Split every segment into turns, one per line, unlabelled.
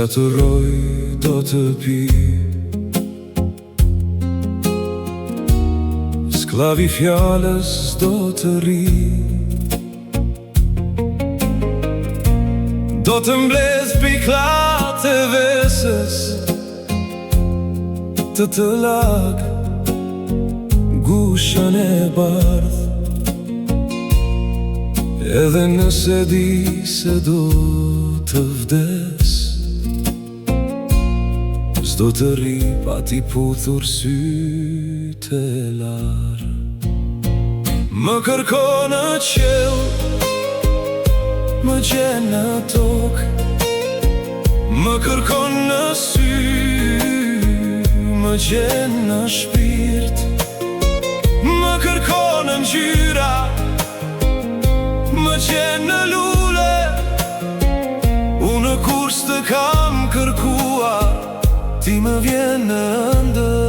Sa të roj do të pi, sklavi fjales do të ri, do të mbledh piklat e vesës, të lag gushën e bardh. Edhe nëse di se do të vdes, s'do të ri pa t'i puthur sytë e lar. Më kërko në qel, më gjen në tok, më kërkon në sy, më gjen në shpirt, më kërkon në ngjyra, më gjen në lule. Unë kur s'të kam kërkuar, ti më vjen në ndër.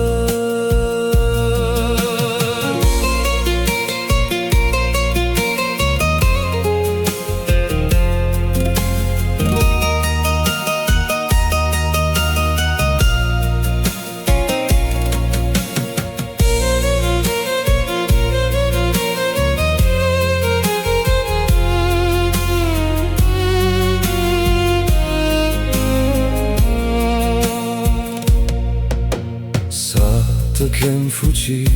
Të kem fuqi,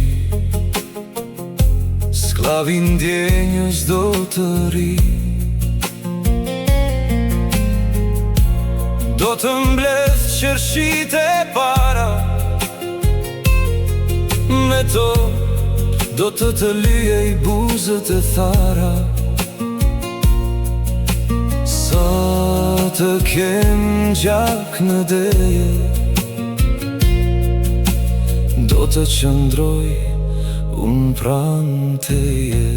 sklavi ndjenjës do të ri, do të mbledh qershit e para, me to do të lyej buzët e thara. Sa të kem gjak në deje, do të qëndroj unë pranë teje.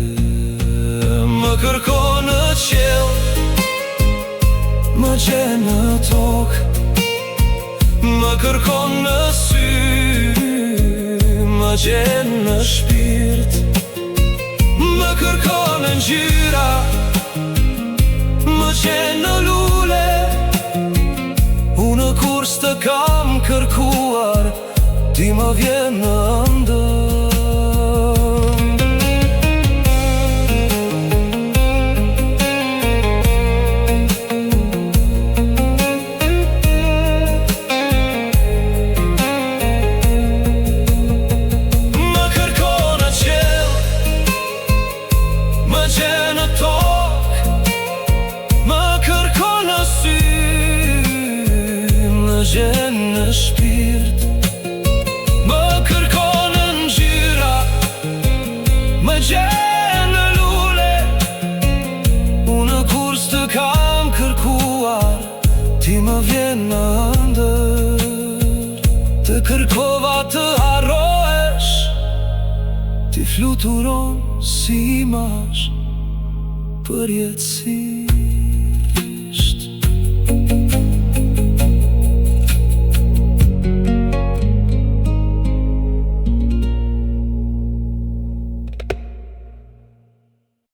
Më kërko në qel, më gjen në tok, më kërkon në sy, më gjen në shpirt, më kërkon në ngjyra, më gjen në lule. Unë kur s'të kam kërkuar, ti më vjen në ndër. Më kërkon në qel, më gjen në tok, më kërkon në sy, më gjen në shpirt, më gjen në lule. Unë kur s'të kam kërkuar, ti më vjen në ndër. Të kërkova të harrohesh, ti fluturon si imash për jetësi.